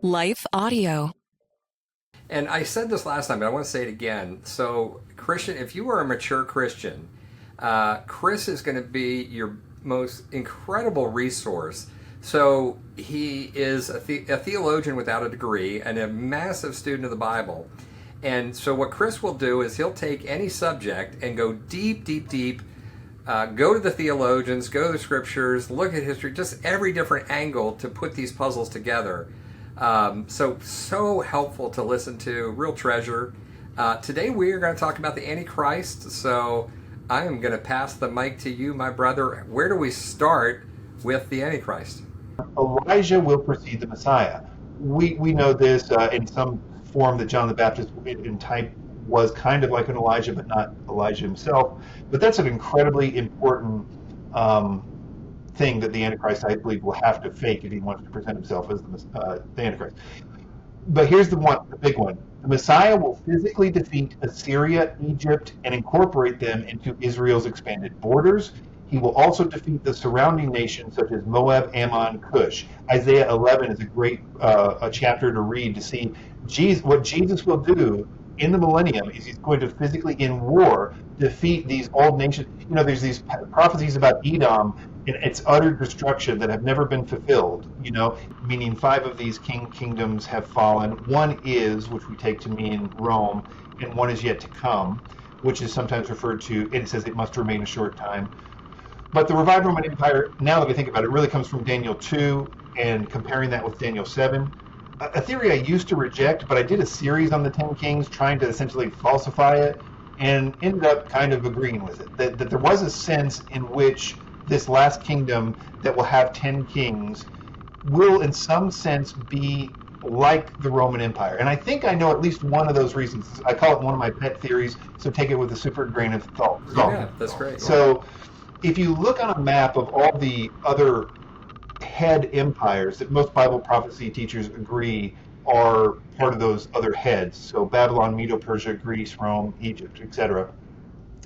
Life Audio. And I said this last time, but I want to say it again. So, Christian, if you are a mature Christian, Chris is going to be your most incredible resource. So, he is a theologian without a degree and a massive student of the Bible. And so, what Chris will do is he'll take any subject and go deep, deep, deep. Go to the theologians, go to the scriptures, look at history, just every different angle to put these puzzles together. So helpful to listen to, real treasure. Today we are going to talk about the Antichrist, so I am going to pass the mic to you, my brother. Where do we start with the Antichrist? Elijah will precede the Messiah. We know this in some form that John the Baptist in type was kind of like an Elijah, but not Elijah himself. But that's an incredibly important thing that the Antichrist, I believe, will have to fake if he wants to present himself as the Antichrist. But here's the big one. The Messiah will physically defeat Assyria, Egypt, and incorporate them into Israel's expanded borders. He will also defeat the surrounding nations such as Moab, Ammon, Cush. Isaiah 11 is a great a chapter to read to see what Jesus will do in the millennium is he's going to physically in war defeat these old nations. You know, there's these prophecies about Edom and its utter destruction that have never been fulfilled, meaning 5 of these kingdoms have fallen. One is, which we take to mean Rome, and one is yet to come, which is sometimes referred to, it says it must remain a short time. But the revived Roman Empire, now that we think about it, really comes from Daniel 2 and comparing that with Daniel 7. A theory I used to reject, but I did a series on the 10 Kings trying to essentially falsify it and ended up kind of agreeing with it. That there was a sense in which this last kingdom that will have 10 kings will in some sense be like the Roman Empire. And I think I know at least one of those reasons. I call it one of my pet theories, so take it with a super grain of salt. Yeah, that's great. So if you look on a map of all the other head empires that most Bible prophecy teachers agree are part of those other heads, so Babylon, Medo-Persia, Greece, Rome, Egypt, etc.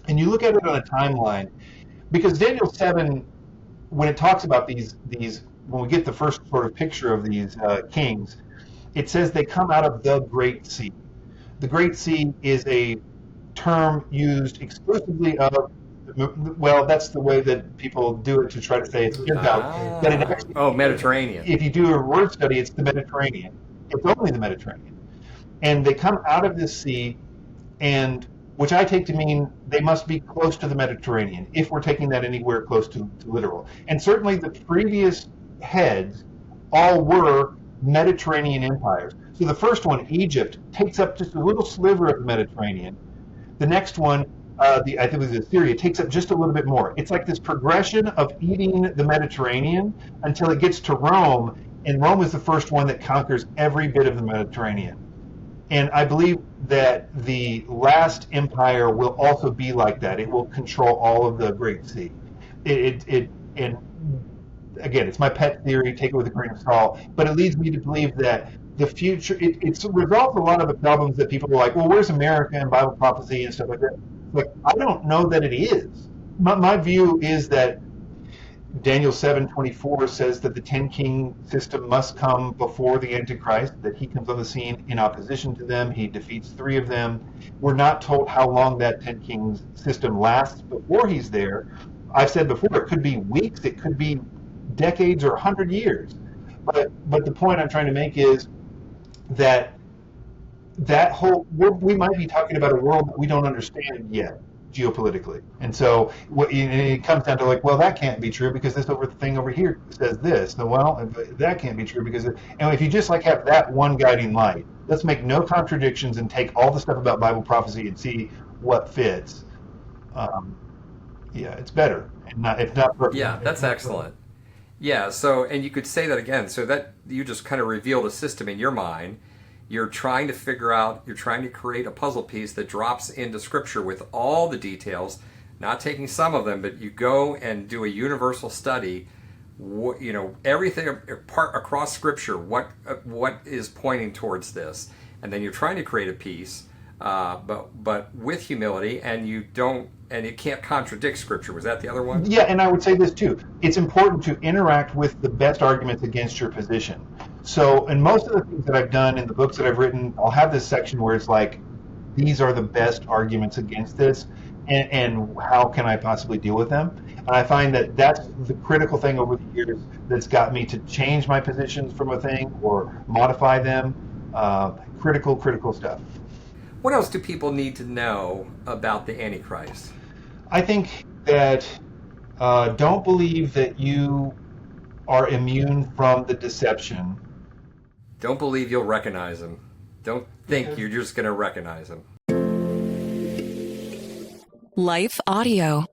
And you look at it on a timeline, because Daniel 7, when it talks about these, when we get the first sort of picture of these kings, it says they come out of the Great Sea. The Great Sea is a term used exclusively of, well, that's the way that people do it to try to say it's Gentile. But it actually, Mediterranean. If you do a word study, it's the Mediterranean. It's only the Mediterranean. And they come out of this sea, and which I take to mean they must be close to the Mediterranean, if we're taking that anywhere close to literal. And certainly the previous heads all were Mediterranean empires. So the first one, Egypt, takes up just a little sliver of the Mediterranean. The next one, I think it was Assyria, takes up just a little bit more. It's like this progression of eating the Mediterranean until it gets to Rome, and Rome is the first one that conquers every bit of the Mediterranean. And I believe that the last empire will also be like that. It will control all of the Great Sea. And again, it's my pet theory, take it with a grain of salt, but it leads me to believe that the future, it resolves a lot of the problems that people are like, well, where's America and Bible prophecy and stuff like that? Like, I don't know that it is. My view is that Daniel 7:24 says that the 10 king system must come before the Antichrist, that he comes on the scene in opposition to them. He defeats 3 of them. We're not told how long that 10 kings system lasts before he's there. I've said before, it could be weeks, it could be decades or 100 years. But the point I'm trying to make is that we might be talking about a world that we don't understand yet geopolitically. And so it comes down to like, well, that can't be true because this thing over here says this. So, well, that can't be true because, and if you just like have that one guiding light, let's make no contradictions and take all the stuff about Bible prophecy and see what fits. Yeah, it's better. If not perfect. Yeah, that's excellent. Yeah, so, and you could say that again, so that you just kind of revealed a system in your mind. You're trying to figure out, you're trying to create a puzzle piece that drops into Scripture with all the details, not taking some of them, but you go and do a universal study, everything across Scripture, what is pointing towards this. And then you're trying to create a piece, but with humility, and it can't contradict Scripture. Was that the other one? Yeah, and I would say this too. It's important to interact with the best arguments against your position. So, in most of the things that I've done in the books that I've written, I'll have this section where it's like, these are the best arguments against this, and how can I possibly deal with them? And I find that that's the critical thing over the years that's got me to change my positions from a thing or modify them. Critical stuff. What else do people need to know about the Antichrist? I think that don't believe that you are immune from the deception. Don't believe you'll recognize him. Don't think you're just going to recognize him. Life Audio.